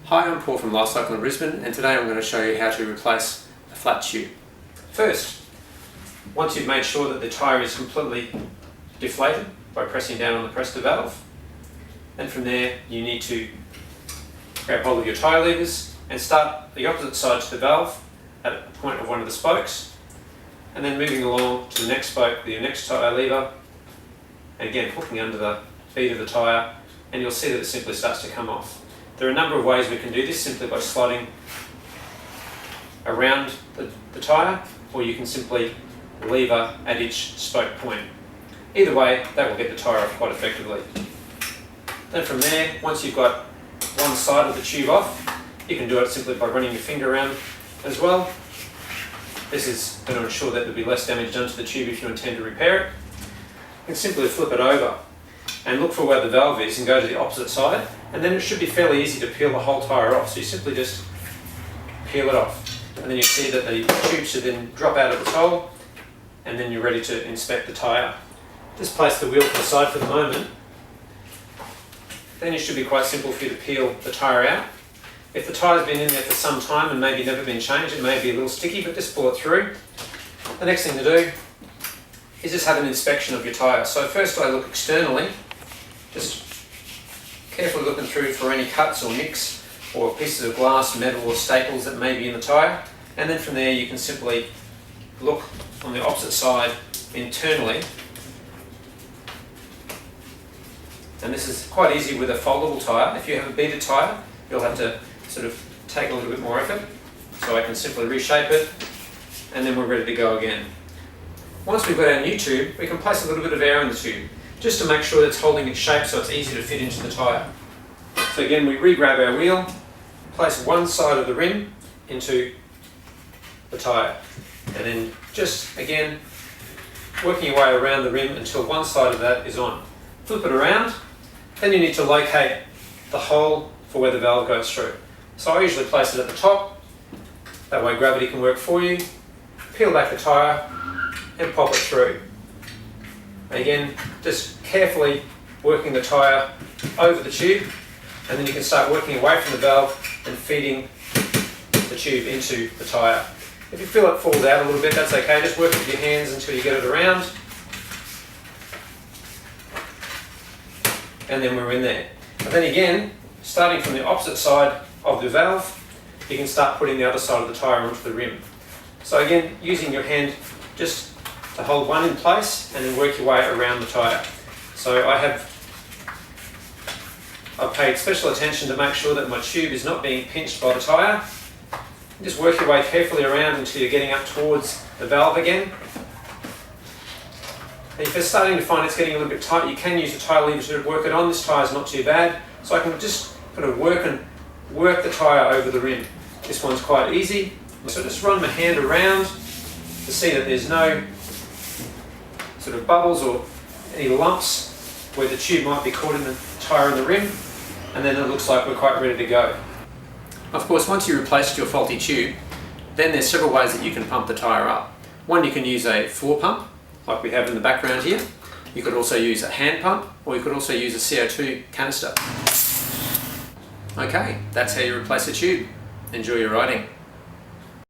Hi, I'm Paul from Lifecycle in Brisbane, and today I'm going to show you how to replace a flat tube. First, once you've made sure that the tyre is completely deflated by pressing down on the pressure valve, then from there you need to grab hold of your tyre levers and start the opposite side to the valve at a point of one of the spokes, and then moving along to the next spoke with your next tyre lever, and again hooking under the feet of the tyre, and you'll see that it simply starts to come off. There are a number of ways we can do this, simply by sliding around the tyre, or you can simply lever at each spoke point. Either way, that will get the tyre off quite effectively. Then from there, once you've got one side of the tube off, you can do it simply by running your finger around as well. This is going to ensure that there'll be less damage done to the tube if you intend to repair it. You can simply flip it over and look for where the valve is and go to the opposite side, and then it should be fairly easy to peel the whole tyre off. So you simply just peel it off, and then you see that the tube should then drop out of its hole, and then you're ready to inspect the tyre. Just place the wheel to the side for the moment. Then it should be quite simple for you to peel the tyre out. If the tyre's been in there for some time and maybe never been changed, it may be a little sticky, but just pull it through. The next thing to do is just have an inspection of your tyre. So first I look externally, just carefully looking through for any cuts or nicks or pieces of glass, metal or staples that may be in the tyre, and then from there you can simply look on the opposite side internally. And this is quite easy with a foldable tyre. If you have a beaded tyre, you'll have to sort of take a little bit more effort. So I can simply reshape it, and then we're ready to go again. Once we've got our new tube, we can place a little bit of air in the tube, just to make sure that it's holding its shape so it's easy to fit into the tyre. So again, we re-grab our wheel, place one side of the rim into the tyre, and then just again working your way around the rim until one side of that is on. Flip it around, then you need to locate the hole for where the valve goes through. So I usually place it at the top, that way gravity can work for you. Peel back the tyre and pop it through. Again, just carefully working the tyre over the tube, and then you can start working away from the valve and feeding the tube into the tyre. If you feel it falls out a little bit, that's okay. Just work with your hands until you get it around, and then we're in there. And then again, starting from the opposite side of the valve, you can start putting the other side of the tyre onto the rim. So again, using your hand just to hold one in place and then work your way around the tyre. So I've paid special attention to make sure that my tube is not being pinched by the tyre. Just work your way carefully around until you're getting up towards the valve again. And if you're starting to find it's getting a little bit tight, you can use the tyre lever to work it on. This tyre is not too bad. So I can just kind of work the tyre over the rim. This one's quite easy. So just run my hand around to see that there's no sort of bubbles or any lumps where the tube might be caught in the tyre and the rim, and then it looks like we're quite ready to go. Of course, once you replaced your faulty tube, then there's several ways that you can pump the tyre up. One, you can use a floor pump, like we have in the background here. You could also use a hand pump, or you could also use a CO2 canister. Okay, that's how you replace a tube. Enjoy your riding.